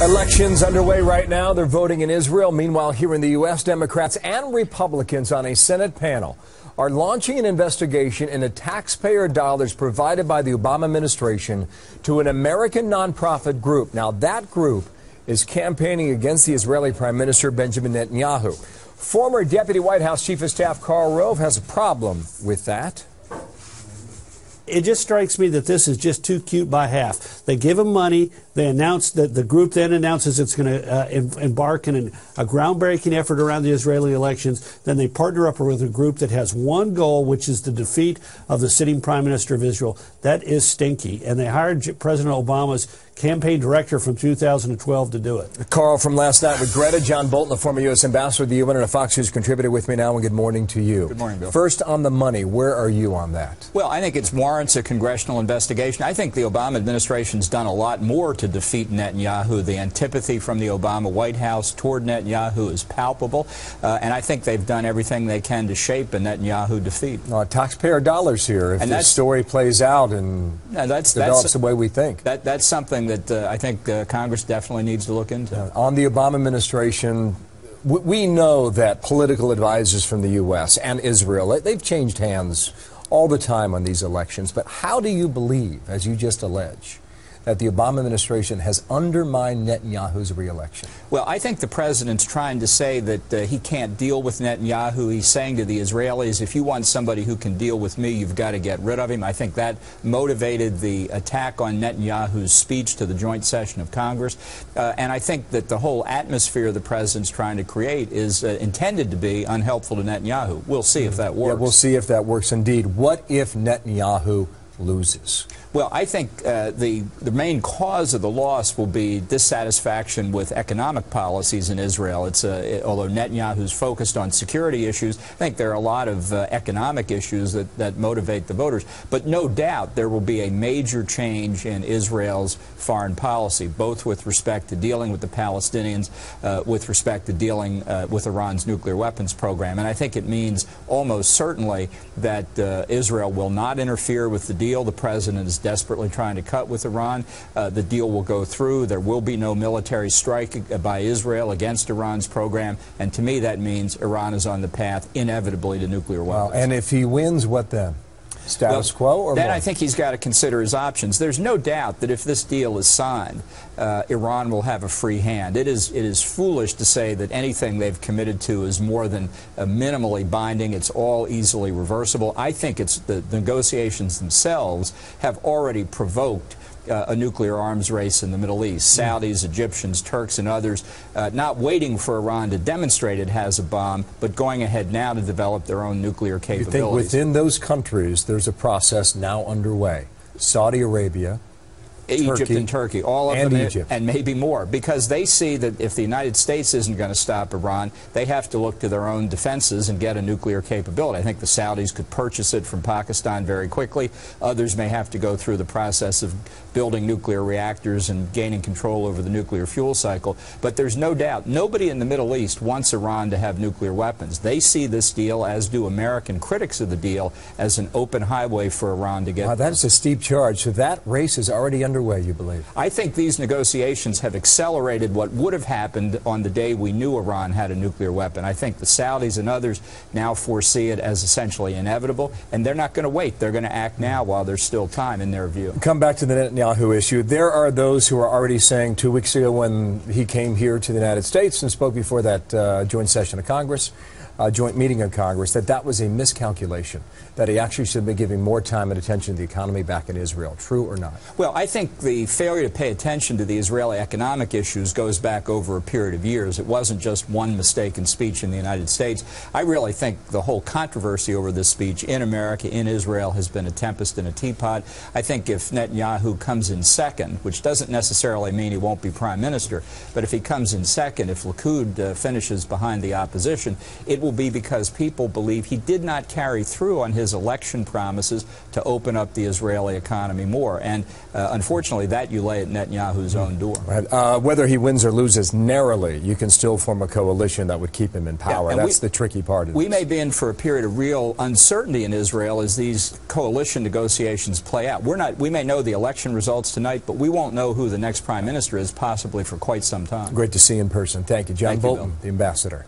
Elections underway right now. They're voting in Israel. Meanwhile, here in the U.S., Democrats and Republicans on a Senate panel are launching an investigation into taxpayer dollars provided by the Obama administration to an American nonprofit group. Now, that group is campaigning against the Israeli Prime Minister Benjamin Netanyahu. Former Deputy White House Chief of Staff Karl Rove has a problem with that. It just strikes me that this is just too cute by half. They give them money. They announce that the group then announces it's going to embark in a groundbreaking effort around the Israeli elections. Then they partner up with a group that has one goal, which is the defeat of the sitting Prime Minister of Israel. That is stinky. And they hired President Obama's campaign director from 2012 to do it. Carl, from last night with Greta, John Bolton, the former U.S. ambassador to the UN and a Fox News contributor with me now, and good morning to you. Good morning, Bill. First, on the money, where are you on that? Well, I think it warrants a congressional investigation. I think the Obama administration's done a lot more to defeat Netanyahu. The antipathy from the Obama White House toward Netanyahu is palpable, and I think they've done everything they can to shape a Netanyahu defeat. Taxpayer dollars here, if this story plays out and develops the way we think. That's something that I think Congress definitely needs to look into. On the Obama administration, we know that political advisors from the U.S. and Israel, they've changed hands all the time on these elections. But how do you believe, as you just allege, that the Obama administration has undermined Netanyahu's re-election? Well, I think the president's trying to say that he can't deal with Netanyahu. He's saying to the Israelis, if you want somebody who can deal with me, you've got to get rid of him. I think that motivated the attack on Netanyahu's speech to the joint session of Congress. And I think that the whole atmosphere the president's trying to create is intended to be unhelpful to Netanyahu. We'll see if that works. Yeah, we'll see if that works indeed. What if Netanyahu loses? Well, I think the main cause of the loss will be dissatisfaction with economic policies in Israel. Although Netanyahu's focused on security issues, I think there are a lot of economic issues that motivate the voters. But no doubt there will be a major change in Israel's foreign policy, both with respect to dealing with the Palestinians, with respect to dealing with Iran's nuclear weapons program. And I think it means almost certainly that Israel will not interfere with the deal the president is desperately trying to cut with Iran. The deal will go through. There will be no military strike by Israel against Iran's program. And to me, that means Iran is on the path, inevitably, to nuclear weapons. And if he wins, what then? Status quo or then more? I think he's got to consider his options. There's no doubt that if this deal is signed, Iran will have a free hand. It is foolish to say that anything they've committed to is more than minimally binding. It's all easily reversible. I think it's the negotiations themselves have already provoked a nuclear arms race in the Middle East. Saudis, Egyptians, Turks, and others not waiting for Iran to demonstrate it has a bomb, but going ahead now to develop their own nuclear capabilities. You think within those countries there's a process now underway? Saudi Arabia, Egypt and Turkey, all of them, Egypt. And maybe more, because they see that if the United States isn't going to stop Iran, they have to look to their own defenses and get a nuclear capability. I think the Saudis could purchase it from Pakistan very quickly. Others may have to go through the process of building nuclear reactors and gaining control over the nuclear fuel cycle. But there's no doubt, nobody in the Middle East wants Iran to have nuclear weapons. They see this deal, as do American critics of the deal, as an open highway for Iran to get. Wow, that is a steep charge. So that race is already underway, you believe? I think these negotiations have accelerated what would have happened on the day we knew Iran had a nuclear weapon. I think the Saudis and others now foresee it as essentially inevitable, and they're not going to wait. They're going to act now while there's still time, in their view. Come back to the Netanyahu issue. There are those who are already saying 2 weeks ago when he came here to the United States and spoke before that joint session of Congress, joint meeting of Congress, that was a miscalculation, that he actually should be giving more time and attention to the economy back in Israel. True or not? Well, I think the failure to pay attention to the Israeli economic issues goes back over a period of years. It wasn't just one mistaken speech in the United States. I really think the whole controversy over this speech in America, in Israel, has been a tempest in a teapot. I think if Netanyahu comes in second, which doesn't necessarily mean he won't be prime minister, but if he comes in second, if Likud finishes behind the opposition, it will be because people believe he did not carry through on his election promises to open up the Israeli economy more. And unfortunately, that you lay at Netanyahu's own door. Right. Whether he wins or loses narrowly, you can still form a coalition that would keep him in power. Yeah, that's the tricky part of this. We may be in for a period of real uncertainty in Israel as these coalition negotiations play out. We may know the election results tonight, but we won't know who the next prime minister is possibly for quite some time. Great to see you in person. Thank you, John Thank you, Bolton, Bill. the ambassador.